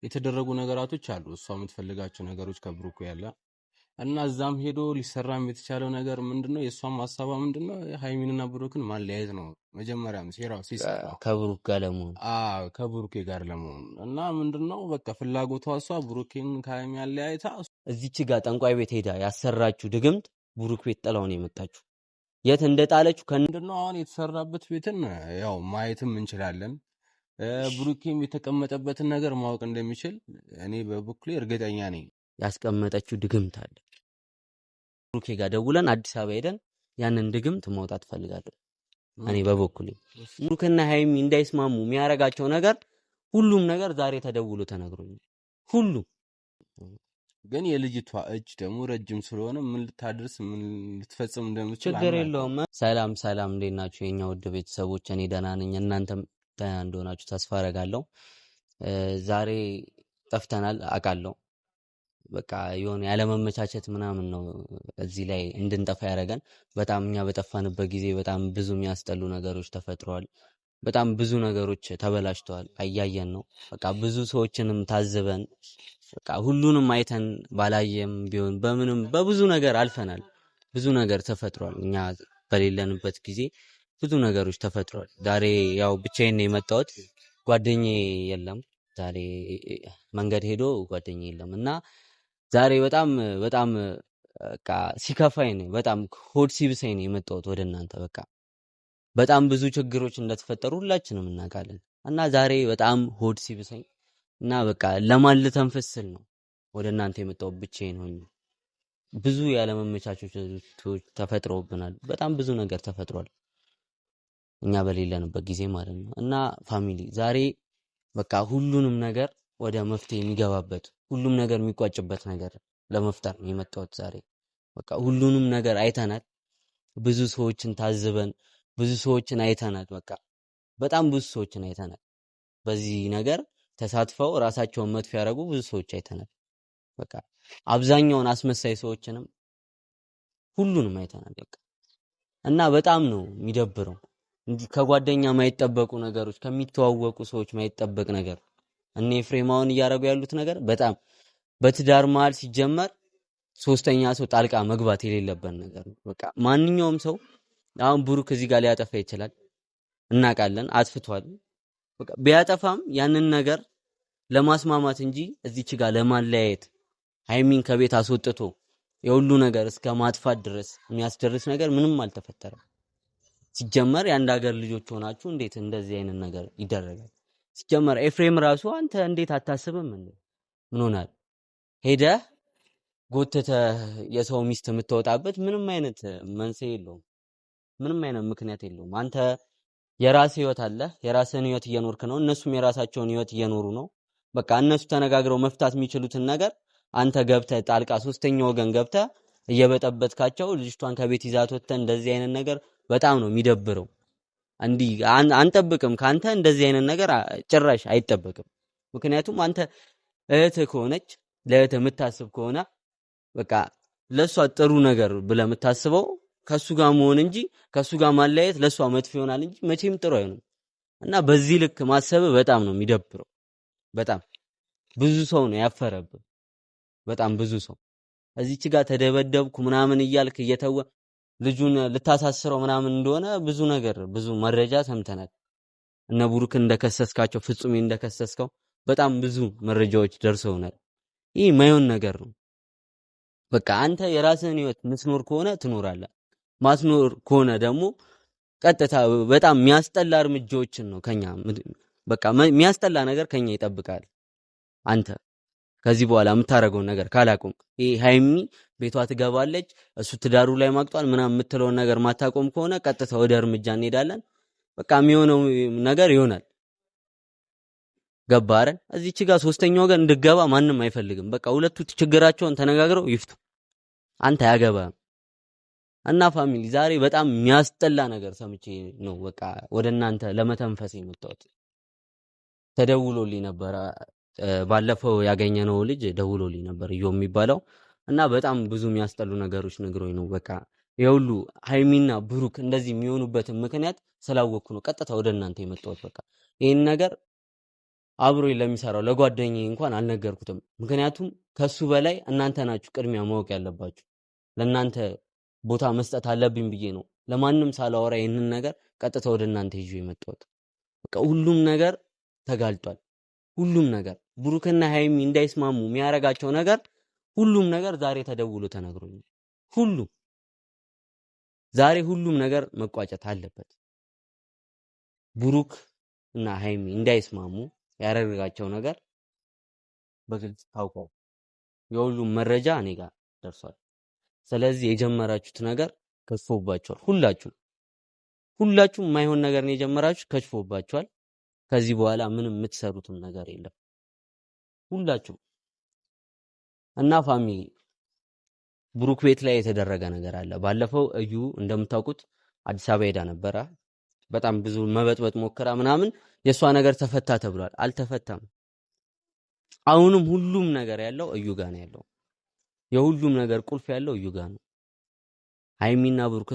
የተደረጉ ነገራቶች አሉ። እሷ የምትፈልጋቸው ነገሮች ከብሩክ ያለ እና እዛም ሄዶ ሊሰራም የተቻለው ነገር ምንድነው? የእሷም ሀሳቧ ምንድነው? ሃይሚንና ብሩክን ማለያየት ነው። መጀመሪያም ሴራው ሲሰራ ከብሩክ ጋር ለመሆን ከብሩኬ ጋር ለመሆን እና ምንድነው በቃ ፍላጎቷ እሷ ብሩኬን ከሃይሚ አለያይታ እዚች ጋር ጠንቋይ ቤት ሄዳ ያሰራችሁ ድግምት ብሩክ ቤት ጥላውን የመጣችሁ የት እንደጣለችሁ ምንድነው አሁን የተሰራበት ቤትን ያው ማየትም እንችላለን። ብሩኬም የተቀመጠበትን ነገር ማወቅ እንደሚችል እኔ በበኩሌ እርግጠኛ ነኝ። ያስቀመጠችው ድግምት አለ። ብሩኬ ጋር ደውለን አዲስ አበባ ሄደን ያንን ድግምት ማውጣት ፈልጋለሁ። እኔ በበኩሌ ብሩክና ሃይሚ እንዳይስማሙ የሚያረጋቸው ነገር ሁሉም ነገር ዛሬ ተደውሎ ተነግሮኛል። ሁሉ ግን የልጅቷ እጅ ደግሞ ረጅም ስለሆነ ምን ልታደርስ ምን ልትፈጽም እንደምትችል ችግር የለውም። ሰላም ሰላም፣ እንዴት ናችሁ የኛ ውድ ቤተሰቦች? እኔ ደህና ነኝ፣ እናንተም ደህና እንደሆናችሁ ተስፋ አደርጋለሁ። ዛሬ ጠፍተናል አውቃለሁ። በቃ የሆነ ያለመመቻቸት ምናምን ነው እዚህ ላይ እንድንጠፋ ያደረገን። በጣም እኛ በጠፋንበት ጊዜ በጣም ብዙ የሚያስጠሉ ነገሮች ተፈጥረዋል። በጣም ብዙ ነገሮች ተበላሽተዋል። አያየን ነው በቃ ብዙ ሰዎችንም ታዝበን በቃ ሁሉንም አይተን ባላየም ቢሆን በምንም በብዙ ነገር አልፈናል። ብዙ ነገር ተፈጥሯል። እኛ በሌለንበት ጊዜ ብዙ ነገሮች ተፈጥሯል። ዛሬ ያው ብቻዬን ነው የመጣሁት። ጓደኛዬ የለም። ዛሬ መንገድ ሄዶ ጓደኛዬ የለም እና ዛሬ በጣም በጣም በቃ ሲከፋኝ ነው፣ በጣም ሆድ ሲብሰኝ ነው የመጣሁት ወደ እናንተ። በቃ በጣም ብዙ ችግሮች እንደተፈጠሩ ሁላችንም እናውቃለን እና ዛሬ በጣም ሆድ ሲብሰኝ እና በቃ ለማን ልተንፈስ ስል ነው ወደ እናንተ የመጣሁት ብቻዬን ሆኜ። ብዙ ያለመመቻቾች ተፈጥረውብናል። በጣም ብዙ ነገር ተፈጥሯል እኛ በሌለንበት ጊዜ ማለት ነው። እና ፋሚሊ ዛሬ በቃ ሁሉንም ነገር ወደ መፍትሄ የሚገባበት ሁሉም ነገር የሚቋጭበት ነገር ለመፍጠር ነው የመጣሁት ዛሬ። በቃ ሁሉንም ነገር አይተናል። ብዙ ሰዎችን ታዝበን ብዙ ሰዎችን አይተናል። በቃ በጣም ብዙ ሰዎችን አይተናል። በዚህ ነገር ተሳትፈው ራሳቸውን መጥፎ ያደረጉ ብዙ ሰዎች አይተናል። በቃ አብዛኛውን አስመሳይ ሰዎችንም ሁሉንም አይተናል። በቃ እና በጣም ነው የሚደብረው። እንዲህ ከጓደኛ ማይጠበቁ ነገሮች፣ ከሚተዋወቁ ሰዎች ማይጠበቅ ነገር እኔ ፍሬማውን እያደረጉ ያሉት ነገር በጣም በትዳር መሃል ሲጀመር ሶስተኛ ሰው ጣልቃ መግባት የሌለበት ነገር ነው። በቃ ማንኛውም ሰው አሁን ብሩክ እዚህ ጋር ሊያጠፋ ይችላል፣ እናውቃለን፣ አጥፍቷል። በቃ ቢያጠፋም ያንን ነገር ለማስማማት እንጂ እዚች ጋር ለማለያየት ሃይሚን ከቤት አስወጥቶ የሁሉ ነገር እስከ ማጥፋት ድረስ የሚያስደርስ ነገር ምንም አልተፈጠረም። ሲጀመር የአንድ ሀገር ልጆች ሆናችሁ እንዴት እንደዚህ አይነት ነገር ይደረጋል? ሲጀመር ኤፍሬም ራሱ አንተ እንዴት አታስብም እንዴ? ምን ሆናል? ሄደህ ጎትተህ የሰው ሚስት የምትወጣበት ምንም አይነት መንስኤ የለውም። ምንም አይነት ምክንያት የለውም። አንተ የራስህ ህይወት አለ፣ የራስህን ህይወት እየኖርክ ነው። እነሱም የራሳቸውን ህይወት እየኖሩ ነው። በቃ እነሱ ተነጋግረው መፍታት የሚችሉትን ነገር አንተ ገብተህ ጣልቃ ሶስተኛ ወገን ገብተህ እየበጠበጥካቸው ልጅቷን ከቤት ይዛት ወጥተህ እንደዚህ አይነት ነገር በጣም ነው የሚደብረው። እንዲህ አንጠብቅም ካንተ እንደዚህ አይነት ነገር ጭራሽ አይጠበቅም። ምክንያቱም አንተ እህትህ ከሆነች ለእህትህ የምታስብ ከሆነ በቃ ለሷ ጥሩ ነገር ብለህ የምታስበው ከሱ ጋር መሆን እንጂ ከሱ ጋር ማለያየት ለሷ መጥፎ ይሆናል እንጂ መቼም ጥሩ አይሆንም። እና በዚህ ልክ ማሰብ በጣም ነው የሚደብረው። በጣም ብዙ ሰው ነው ያፈረብህ። በጣም ብዙ ሰው እዚች ጋር ተደበደብኩ ምናምን እያልክ እየተወ ልጁን ልታሳስረው ምናምን እንደሆነ ብዙ ነገር ብዙ መረጃ ሰምተናል። እነ ብሩክ እንደከሰስካቸው ፍጹሜ እንደከሰስከው በጣም ብዙ መረጃዎች ደርሰውናል። ይህ ማይሆን ነገር ነው። በቃ አንተ የራስህን ህይወት ምትኖር ከሆነ ትኖራለህ። ማትኖር ከሆነ ደግሞ ቀጥታ በጣም የሚያስጠላ እርምጃዎችን ነው ከኛ በቃ የሚያስጠላ ነገር ከኛ ይጠብቃል። አንተ ከዚህ በኋላ የምታረገው ነገር ካላቆም ይሄ ሃይሚ ቤቷ ትገባለች እሱ ትዳሩ ላይ ማቅጧል ምናምን የምትለው ነገር ማታቆም ከሆነ ቀጥታ ወደ እርምጃ እንሄዳለን። በቃ የሚሆነው ነገር ይሆናል። ገባረ እዚች ጋር ሶስተኛው ወገን እንድገባ ማንም አይፈልግም። በቃ ሁለቱ ችግራቸውን ተነጋግረው ይፍቱ። አንተ ያገባም እና ፋሚሊ ዛሬ በጣም የሚያስጠላ ነገር ሰምቼ ነው በቃ ወደ እናንተ ለመተንፈስ የመጣሁት። ተደውሎልኝ ነበር ባለፈው ያገኘነው ልጅ ደውሎልኝ ነበር እዩ የሚባለው እና በጣም ብዙ የሚያስጠሉ ነገሮች ነግሮኝ ነው በቃ የሁሉ ሃይሚና ብሩክ እንደዚህ የሚሆኑበትን ምክንያት ስላወቅኩ ነው ቀጥታ ወደ እናንተ የመጣሁት። በቃ ይሄን ነገር አብሮኝ ለሚሰራው ለጓደኛዬ እንኳን አልነገርኩትም። ምክንያቱም ከሱ በላይ እናንተ ናችሁ ቅድሚያ ማወቅ ያለባችሁ። ለእናንተ ቦታ መስጠት አለብኝ ብዬ ነው ለማንም ሳላወራ ይህንን ነገር ቀጥታ ወደ እናንተ ይዤ የመጣሁት። በቃ ሁሉም ነገር ተጋልጧል። ሁሉም ነገር ብሩክና ሃይሚ እንዳይስማሙ የሚያረጋቸው ነገር ሁሉም ነገር ዛሬ ተደውሎ ተነግሮኛል። ሁሉም ነገር መቋጨት አለበት። ብሩክ እና ሃይሚ እንዳይስማሙ ያረጋቸው ነገር በግልጽ ታውቀው የሁሉም መረጃ እኔ ጋር ደርሷል። ስለዚህ የጀመራችሁት ነገር ከሽፎባችኋል። ሁላችሁም የማይሆን ነገር ነው የጀመራችሁት፣ ከሽፎባችኋል። ከዚህ በኋላ ምንም የምትሰሩትም ነገር የለም ሁላችሁም። እና ፋሚሊ ብሩክ ቤት ላይ የተደረገ ነገር አለ። ባለፈው እዩ እንደምታውቁት አዲስ አበባ ሄዳ ነበረ። በጣም ብዙ መበጥበጥ ሞከራ ምናምን፣ የሷ ነገር ተፈታ ተብሏል። አልተፈታም። አሁንም ሁሉም ነገር ያለው እዩ ጋር ነው ያለው። የሁሉም ነገር ቁልፍ ያለው እዩ ጋር ነው። ሃይሚና ብሩክ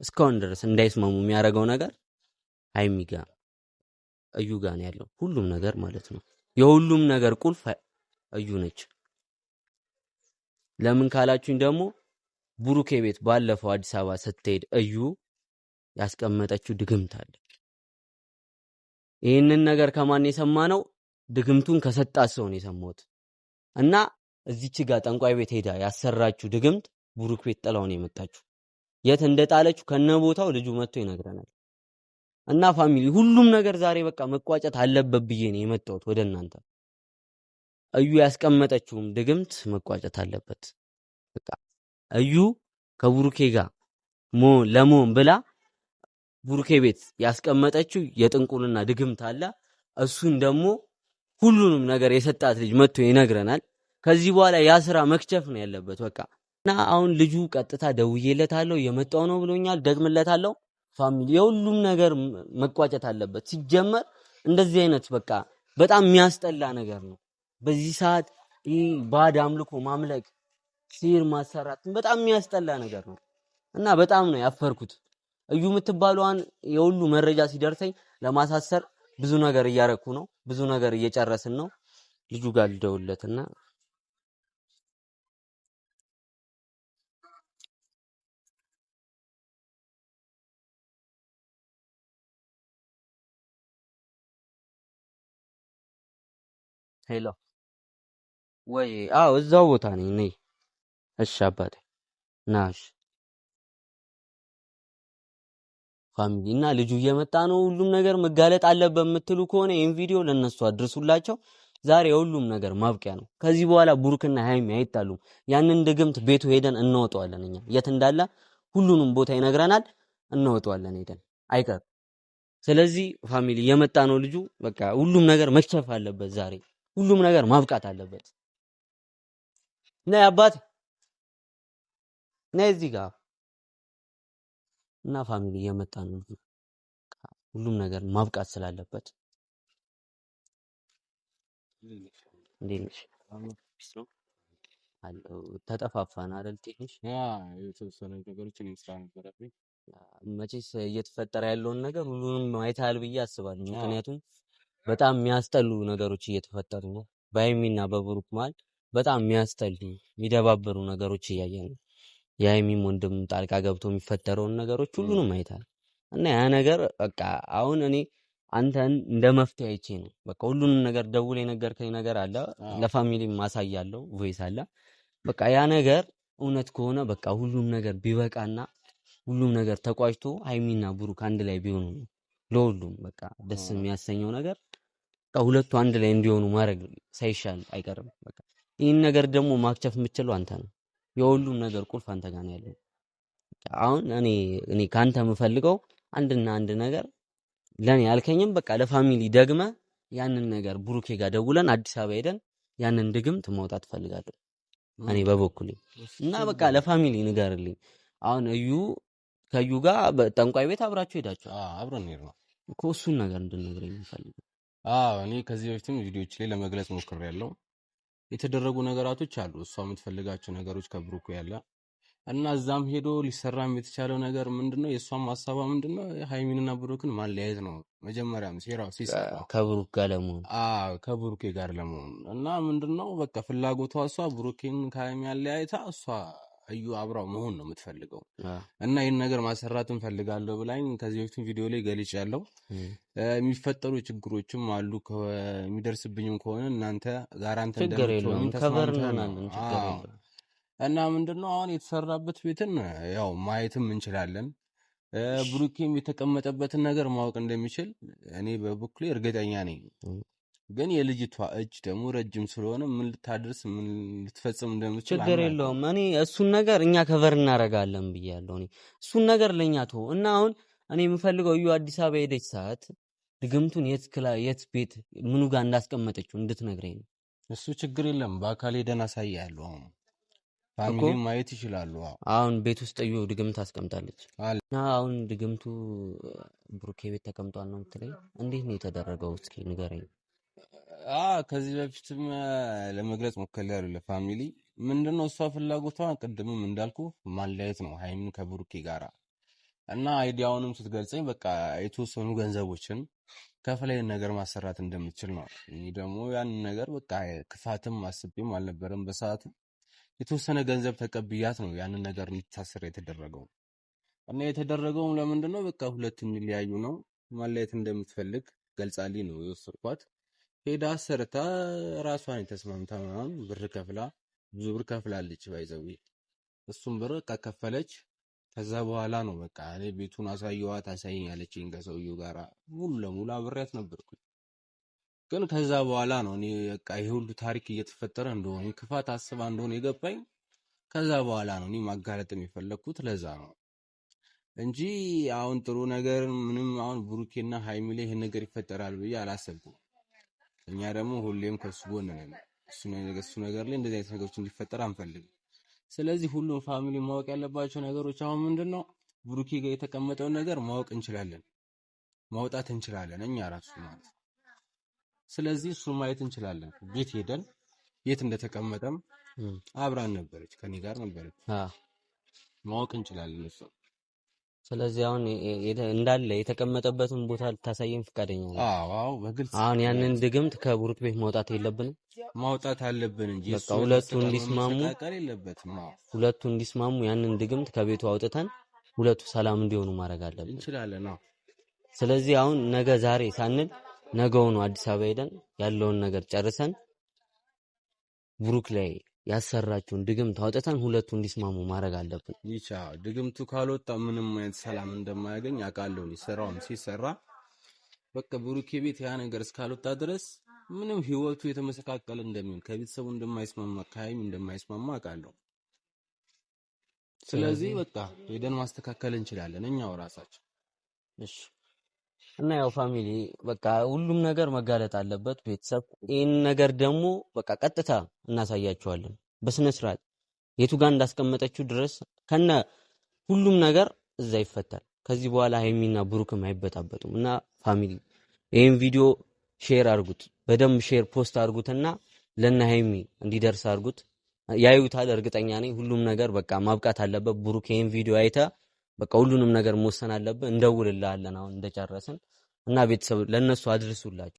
እስካሁን ድረስ እንዳይስማሙ የሚያደርገው ነገር ሃይሚ ጋር እዩ ጋር ነው ያለው። ሁሉም ነገር ማለት ነው። የሁሉም ነገር ቁልፍ እዩ ነች። ለምን ካላችሁኝ ደግሞ ብሩኬ ቤት ባለፈው አዲስ አበባ ስትሄድ እዩ ያስቀመጠችው ድግምት አለ። ይህንን ነገር ከማን የሰማነው? ድግምቱን ከሰጣት ሰው ነው የሰማሁት። እና እዚች ጋር ጠንቋይ ቤት ሄዳ ያሰራችሁ ድግምት ብሩክ ቤት ጥላውን የመጣችሁ የት እንደጣለችው ከነቦታው ልጁ መጥቶ ይነግረናል። እና ፋሚሊ ሁሉም ነገር ዛሬ በቃ መቋጨት አለበት ብዬ ነው የመጣሁት ወደ እናንተ። እዩ ያስቀመጠችውም ድግምት መቋጨት አለበት። በቃ እዩ ከብሩኬ ጋር ለመሆን ብላ ብሩኬ ቤት ያስቀመጠችው የጥንቁልና ድግምት አለ። እሱን ደግሞ ሁሉንም ነገር የሰጣት ልጅ መጥቶ ይነግረናል። ከዚህ በኋላ ያ ስራ መክቸፍ ነው ያለበት በቃ። እና አሁን ልጁ ቀጥታ ደውዬለታለሁ የመጣው ነው ብሎኛል። ደግምለታለሁ። ፋሚሊ የሁሉም ነገር መቋጨት አለበት። ሲጀመር እንደዚህ አይነት በቃ በጣም የሚያስጠላ ነገር ነው። በዚህ ሰዓት ይህ ባድ አምልኮ ማምለክ፣ ሲር ማሰራት በጣም የሚያስጠላ ነገር ነው እና በጣም ነው ያፈርኩት። እዩ የምትባለዋን የሁሉ መረጃ ሲደርሰኝ ለማሳሰር ብዙ ነገር እያረኩ ነው። ብዙ ነገር እየጨረስን ነው። ልጁ ጋር ልደውልለትና ሄሎ ወይ እዛው ቦታ ነኝ ነይ። እሺ አባቴ ናሽ ፋሚሊ እና ልጁ እየመጣ ነው። ሁሉም ነገር መጋለጥ አለበት የምትሉ ከሆነ ይሄን ቪዲዮ ለነሱ አድርሱላቸው። ዛሬ የሁሉም ነገር ማብቂያ ነው። ከዚህ በኋላ ብሩክና ሃይሚ አይጣሉም። ያንን ድግምት ቤቱ ሄደን እናወጣዋለን። እኛ የት እንዳለ ሁሉንም ቦታ ይነግረናል። እናወጣዋለን ሄደን አይቀር። ስለዚህ ፋሚሊ እየመጣ ነው ልጁ። በቃ ሁሉም ነገር መክቸፍ አለበት ዛሬ። ሁሉም ነገር ማብቃት አለበት። ነይ አባት ነይ እዚህ ጋር እና ፋሚሊ እየመጣ ነው። ሁሉም ነገር ማብቃት ስላለበት እንዴት ነሽ? አለው ተጠፋፋን አይደል? ትንሽ የተወሰነ ነገሮችን ስራ ነበረብኝ። መቼስ እየተፈጠረ ያለውን ነገር ሁሉንም አይተሃል ብዬ አስባለሁ። ምክንያቱም በጣም የሚያስጠሉ ነገሮች እየተፈጠሩ ነው። በሃይሚና በብሩክ መሀል በጣም የሚያስጠሉ የሚደባበሩ ነገሮች እያየን ነው። የሃይሚም ወንድም ጣልቃ ገብቶ የሚፈጠረውን ነገሮች ሁሉንም አይተሃል እና ያ ነገር በቃ አሁን እኔ አንተን እንደ መፍትሄ አይቼ ነው በቃ ሁሉንም ነገር ደውል የነገርከኝ ነገር አለ። ለፋሚሊም ማሳያለሁ ቮይስ አለ። በቃ ያ ነገር እውነት ከሆነ በቃ ሁሉም ነገር ቢበቃና ሁሉም ነገር ተቋጭቶ ሃይሚና ብሩክ አንድ ላይ ቢሆኑ ነው ለሁሉም በቃ ደስ የሚያሰኘው ነገር። በቃ ሁለቱ አንድ ላይ እንዲሆኑ ማድረግ ሳይሻል አይቀርም። በቃ ይህን ነገር ደግሞ ማክቸፍ የምችለው አንተ ነው። የሁሉም ነገር ቁልፍ አንተ ጋር ነው ያለው። አሁን እኔ ካንተ የምፈልገው አንድና አንድ ነገር ለኔ ያልከኝም በቃ ለፋሚሊ ደግመ ያንን ነገር ብሩኬ ጋር ደውለን አዲስ አበባ ሄደን ያንን ድግምት ማውጣት ፈልጋለሁ እኔ በበኩሌ እና በቃ ለፋሚሊ ንገርልኝ። አሁን ከዩ ጋር በጠንቋይ ቤት አብራችሁ ሄዳችሁ አብረን ነው እኮ እሱን ነገር እንድንነግረኝ የምፈልገው። እኔ ከዚህ በፊትም ቪዲዮዎች ላይ ለመግለጽ ሞክሬያለሁ። የተደረጉ ነገራቶች አሉ። እሷ የምትፈልጋቸው ነገሮች ከብሩክ ያለ እና እዛም ሄዶ ሊሰራም የተቻለው ነገር ምንድነው? የእሷም ሀሳቧ ምንድነው? ሃይሚንና ብሩክን ማለያየት ነው። መጀመሪያም ሴራው ሲሰራ ከብሩክ ጋር ለመሆን ከብሩኬ ጋር ለመሆን እና ምንድነው በቃ ፍላጎቷ እሷ ብሩኬን ከሃይሚ አለያይታ እሷ እዩ አብራው መሆን ነው የምትፈልገው። እና ይህን ነገር ማሰራት እንፈልጋለሁ ብላኝ ከዚህ በፊት ቪዲዮ ላይ ገልጫለሁ። የሚፈጠሩ ችግሮችም አሉ። የሚደርስብኝም ከሆነ እናንተ ጋራንተ እንደምትሆኑ ተስማምተናል። እና ምንድነው አሁን የተሰራበት ቤትን ያው ማየትም እንችላለን። ብሩኬም የተቀመጠበትን ነገር ማወቅ እንደሚችል እኔ በበኩሌ እርግጠኛ ነኝ። ግን የልጅቷ እጅ ደግሞ ረጅም ስለሆነ ምን ልታደርስ ምን ልትፈጽም እንደምትችል ችግር የለውም። እኔ እሱን ነገር እኛ ከቨር እናደርጋለን ብያለሁ። እኔ እሱን ነገር ለኛ ተው እና አሁን እኔ የምፈልገው እዩ አዲስ አበባ ሄደች ሰዓት ድግምቱን የት ቤት ምኑ ጋር እንዳስቀመጠችው እንድትነግረኝ ነው። እሱ ችግር የለም። በአካል ሄደን አሳያለሁ። አሁን ፋሚሊ ማየት ይችላሉ። አሁን ቤት ውስጥ እዩ ድግምት አስቀምጣለች እና አሁን ድግምቱ ብሩኬ ቤት ተቀምጧል ነው የምትለኝ? እንዴት ነው የተደረገው? እስኪ ንገረኝ። ከዚህ በፊትም ለመግለጽ ሞክሬያለሁ ለፋሚሊ። ምንድነው እሷ ፍላጎቷ ቅድምም እንዳልኩ ማለያየት ነው ሃይሚን ከብሩኬ ጋራ እና አይዲያውንም ስትገልጸኝ በቃ የተወሰኑ ገንዘቦችን ከፍላይ ነገር ማሰራት እንደምትችል ነው። እኔ ደግሞ ያን ነገር በቃ ክፋትም አስቤም አልነበረም በሰዓቱ። የተወሰነ ገንዘብ ተቀብያት ነው ያንን ነገር እንድታስር የተደረገው እና የተደረገውም ለምንድነው በቃ ሁለት እንዲለያዩ ነው። ማለያየት እንደምትፈልግ ገልጻልኝ ነው የወሰድኳት። ሄዳ ሰርታ ራሷን ተስማምታ ምናምን ብር ከፍላ ብዙ ብር ከፍላለች። ባይዘው እሱም ብር ከከፈለች ከዛ በኋላ ነው በቃ እኔ ቤቱን አሳየዋት። አሳይኛለችኝ ከሰውየው ጋራ ሙሉ ለሙሉ አብሬያት ነበርኩ። ግን ከዛ በኋላ ነው እኔ በቃ ይሄ ሁሉ ታሪክ እየተፈጠረ እንደሆነ ክፋት አስባ እንደሆነ የገባኝ። ከዛ በኋላ ነው እኔ ማጋለጥ የፈለኩት። ለዛ ነው እንጂ አሁን ጥሩ ነገር ምንም አሁን ብሩኬና ሃይሚ ላይ ይሄ ነገር ይፈጠራል ብዬ አላሰብኩም። እኛ ደግሞ ሁሌም ከሱ ጎን ነን። እሱ ነገር ላይ እንደዚህ አይነት ነገሮች እንዲፈጠር አንፈልግም። ስለዚህ ሁሉም ፋሚሊ ማወቅ ያለባቸው ነገሮች አሁን ምንድነው ብሩኬ ጋር የተቀመጠውን ነገር ማወቅ እንችላለን፣ ማውጣት እንችላለን እኛ ራሱ ማለት። ስለዚህ እሱ ማየት እንችላለን። ቤት ሄደን የት እንደተቀመጠም አብራን ነበረች፣ ከኔ ጋር ነበረች። ማወቅ እንችላለን እሱ። ስለዚህ አሁን እንዳለ የተቀመጠበትን ቦታ ልታሳየን ፈቃደኛ ነው? አዎ በግልጽ። አሁን ያንን ድግምት ከብሩክ ቤት ማውጣት የለብንም? ማውጣት አለብን እንጂ በቃ ሁለቱ እንዲስማሙ ያንን ድግምት ከቤቱ አውጥተን ሁለቱ ሰላም እንዲሆኑ ማድረግ አለብን። እንችላለን። ስለዚህ አሁን ነገ ዛሬ ሳንል ነገውኑ አዲስ አበባ ሄደን ያለውን ነገር ጨርሰን ብሩክ ላይ ያሰራችውን ድግምት አውጥተን ሁለቱ እንዲስማሙ ማድረግ አለብን። ይቻ ድግምቱ ካልወጣ ምንም አይነት ሰላም እንደማያገኝ አውቃለሁ። ስራውም ሲሰራ በቃ ብሩኬ ቤት ያ ነገር እስካልወጣ ድረስ ምንም ህይወቱ የተመሰቃቀለ እንደሚሆን ከቤተሰቡ እንደማይስማማ ከሃይሚ እንደማይስማማ አውቃለሁ። ስለዚህ በቃ ሄደን ማስተካከል እንችላለን እኛው ራሳችን። እሺ። እና ያው ፋሚሊ በቃ ሁሉም ነገር መጋለጥ አለበት። ቤተሰብ ይሄን ነገር ደግሞ በቃ ቀጥታ እናሳያቸዋለን በስነ ስርዓት የቱ ጋር እንዳስቀመጠችው ድረስ ከነ ሁሉም ነገር እዛ ይፈታል። ከዚህ በኋላ ሃይሚና ብሩክም አይበጣበጡም። እና ፋሚሊ ይሄን ቪዲዮ ሼር አድርጉት፣ በደንብ ሼር ፖስት አድርጉትና ለነ ሃይሚ እንዲደርስ አድርጉት። ያዩታል፣ እርግጠኛ ነኝ። ሁሉም ነገር በቃ ማብቃት አለበት። ብሩክ ይሄን ቪዲዮ አይተ በቃ ሁሉንም ነገር መወሰን አለበት። እንደውልልሃለን አሁን እንደጨረስን እና ቤተሰብ ለነሱ አድርሱላችሁ።